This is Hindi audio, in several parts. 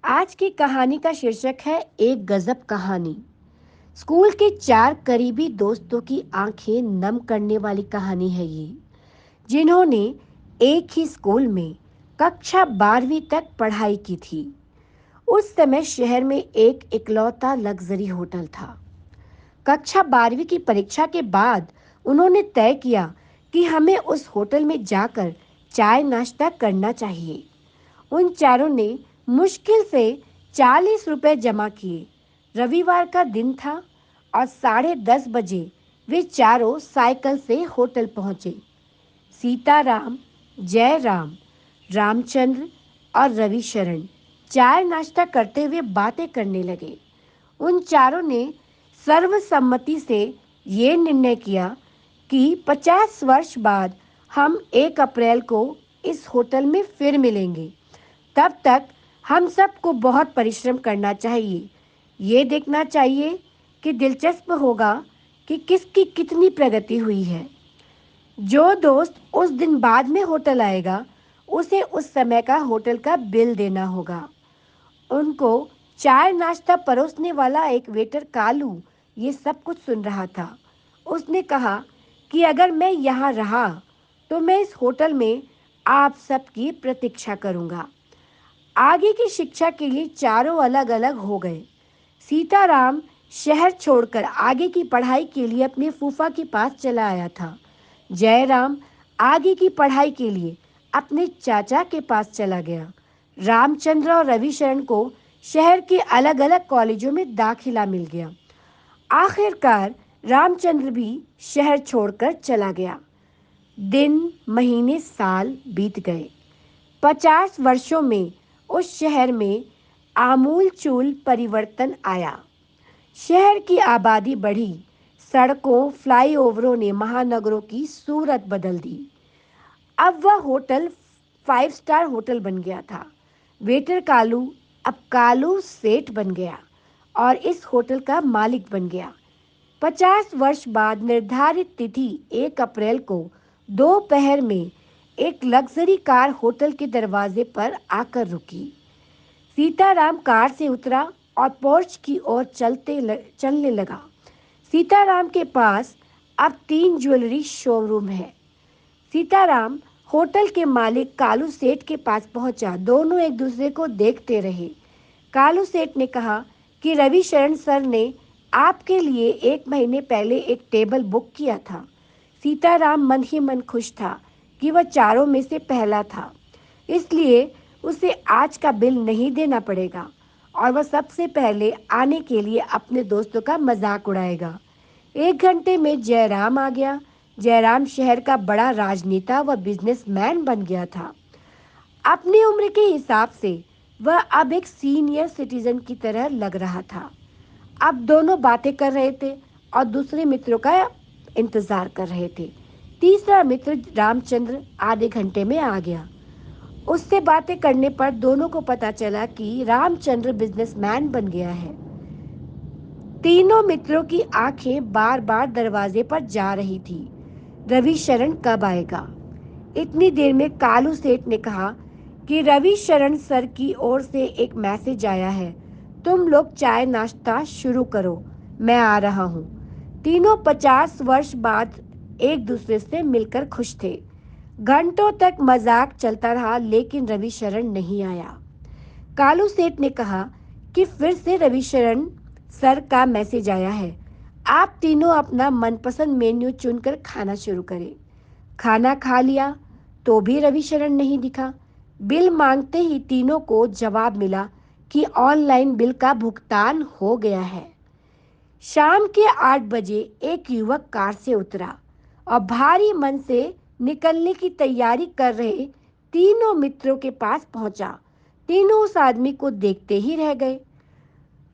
आज की कहानी का शीर्षक है एक गजब कहानी। स्कूल के चार करीबी दोस्तों की आंखें नम करने वाली कहानी है ये, जिन्होंने एक ही स्कूल में कक्षा 12वीं तक पढ़ाई की थी। उस समय शहर में एक इकलौता लग्जरी होटल था। कक्षा 12वीं की परीक्षा के बाद उन्होंने तय किया कि हमें उस होटल में जाकर चाय नाश्ता करना चाहिए। उन चारों ने मुश्किल से 40 रुपए जमा किए। रविवार का दिन था और 10:30 बजे वे चारों साइकिल से होटल पहुंचे। सीताराम, जयराम, रामचंद्र और रविशरण चाय नाश्ता करते हुए बातें करने लगे। उन चारों ने सर्वसम्मति से ये निर्णय किया कि 50 वर्ष बाद हम 1 अप्रैल को इस होटल में फिर मिलेंगे। तब तक हम सबको बहुत परिश्रम करना चाहिए। ये देखना चाहिए कि दिलचस्प होगा कि किसकी कितनी प्रगति हुई है। जो दोस्त उस दिन बाद में होटल आएगा, उसे उस समय का होटल का बिल देना होगा। उनको चाय नाश्ता परोसने वाला एक वेटर कालू ये सब कुछ सुन रहा था। उसने कहा कि अगर मैं यहाँ रहा तो मैं इस होटल में आप सबकी प्रतीक्षा करूँगा। आगे की शिक्षा के लिए चारों अलग-अलग हो गए। सीताराम शहर छोड़कर आगे की पढ़ाई के लिए अपने फूफा के पास चला आया था। जयराम आगे की पढ़ाई के लिए अपने चाचा के पास चला गया। रामचंद्र और रविशरण को शहर के अलग-अलग कॉलेजों में दाखिला मिल गया। आखिरकार रामचंद्र भी शहर छोड़कर चला गया। दिन, महीने, साल बीत गए। 50 वर्षों में उस शहर में आमूल-चूल परिवर्तन आया। शहर की आबादी बढ़ी। सड़कों, फ्लाईओवरों ने महानगरों की सूरत बदल दी। अब वह होटल 5 स्टार होटल बन गया था। वेटर कालू अब कालू सेठ बन गया और इस होटल का मालिक बन गया। 50 वर्ष बाद निर्धारित तिथि 1 अप्रैल को दोपहर में एक लग्जरी कार होटल के दरवाजे पर आकर रुकी। सीताराम कार से उतरा और पोर्च की ओर चलने लगा। सीताराम के पास अब 3 ज्वेलरी शोरूम है। सीताराम होटल के मालिक कालू सेठ के पास पहुंचा। दोनों एक दूसरे को देखते रहे। कालू सेठ ने कहा कि रविशरण सर ने आपके लिए 1 महीने पहले एक टेबल बुक किया था। सीताराम मन ही मन खुश था कि वह चारों में से पहला था, इसलिए उसे आज का बिल नहीं देना पड़ेगा और वह सबसे पहले आने के लिए अपने दोस्तों का मजाक उड़ाएगा। 1 घंटे में जयराम आ गया। जयराम शहर का बड़ा राजनेता व बिजनेसमैन बन गया था। अपनी उम्र के हिसाब से वह अब एक सीनियर सिटीजन की तरह लग रहा था। अब दोनों बातें कर रहे थे और दूसरे मित्रों का इंतजार कर रहे थे। तीसरा मित्र रामचंद्र आधे घंटे में आ गया। उससे बातें करने पर दोनों को पता चला कि रामचंद्र बिजनेसमैन बन गया है। तीनों मित्रों की आंखें बार-बार दरवाजे पर जा रही थी। रविशरण कब आएगा? इतनी देर में कालू सेठ ने कहा कि रविशरण सर की ओर से एक मैसेज आया है। तुम लोग चाय नाश्ता शुरू करो, मैं आ रहा हूँ। तीनों 50 वर्ष बाद एक दूसरे से मिलकर खुश थे। घंटों तक मजाक चलता रहा लेकिन रविशरण नहीं आया। कालू सेठ ने कहा कि फिर से रविशरण सर का मैसेज आया है। आप तीनों अपना मनपसंद मेन्यू चुनकर खाना शुरू करें। खाना खा लिया तो भी रविशरण नहीं दिखा। बिल मांगते ही तीनों को जवाब मिला कि ऑनलाइन बिल का भुगतान हो गया है। शाम के 8 बजे एक युवक कार से उतरा और भारी मन से निकलने की तैयारी कर रहे तीनों मित्रों के पास पहुंचा। तीनों उस आदमी को देखते ही रह गए।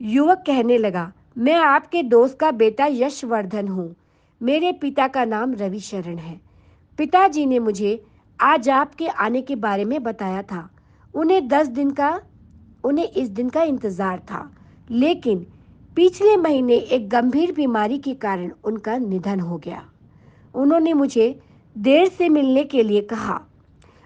युवक कहने लगा, मैं आपके दोस्त का बेटा यशवर्धन हूँ। मेरे पिता का नाम रविशरण है। पिताजी ने मुझे आज आपके आने के बारे में बताया था। उन्हें 10 दिन का उन्हें इस दिन का इंतजार था, लेकिन पिछले महीने एक गंभीर बीमारी के कारण उनका निधन हो गया। उन्होंने मुझे देर से मिलने के लिए कहा।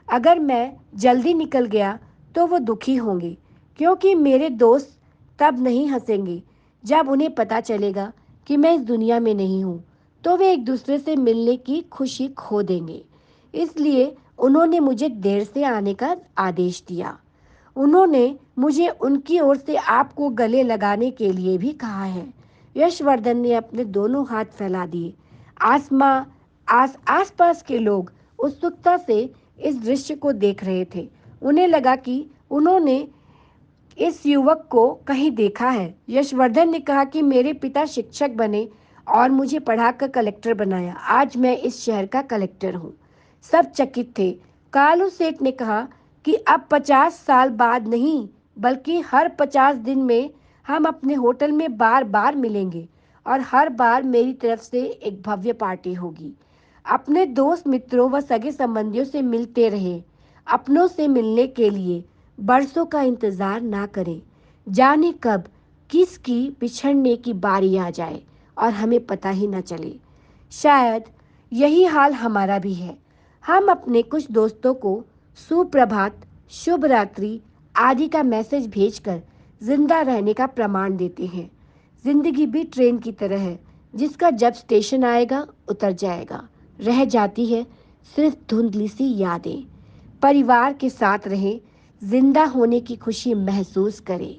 अगर मैं जल्दी निकल गया तो वो दुखी होंगे। क्योंकि मेरे दोस्त तब नहीं हंसेंगे जब उन्हें पता चलेगा कि मैं इस दुनिया में नहीं हूँ, तो वे एक दूसरे से मिलने की खुशी खो देंगे। इसलिए उन्होंने मुझे देर से आने का आदेश दिया। उन्होंने मुझे उनकी ओर से आपको गले लगाने के लिए भी कहा है। यशवर्धन ने अपने दोनों हाथ फैला दिए। आसपास के लोग उत्सुकता से इस दृश्य को देख रहे थे। उन्हें लगा कि उन्होंने इस युवक को कहीं देखा है। यशवर्धन ने कहा कि मेरे पिता शिक्षक बने और मुझे पढ़ाकर कलेक्टर बनाया। आज मैं इस शहर का कलेक्टर हूँ। सब चकित थे। कालू सेठ ने कहा कि अब 50 साल बाद नहीं, बल्कि हर 50 दिन में हम अपने होटल में बार बार मिलेंगे और हर बार मेरी तरफ से एक भव्य पार्टी होगी। अपने दोस्त मित्रों व सगे संबंधियों से मिलते रहे। अपनों से मिलने के लिए बरसों का इंतजार ना करें। जाने कब किसकी बिछड़ने की बारी आ जाए और हमें पता ही ना चले। शायद यही हाल हमारा भी है। हम अपने कुछ दोस्तों को सुप्रभात, शुभ रात्रि आदि का मैसेज भेजकर जिंदा रहने का प्रमाण देते हैं। जिंदगी भी ट्रेन की तरह है, जिसका जब स्टेशन आएगा उतर जाएगा। रह जाती है सिर्फ धुंधली सी यादें। परिवार के साथ रहें, जिंदा होने की खुशी महसूस करें।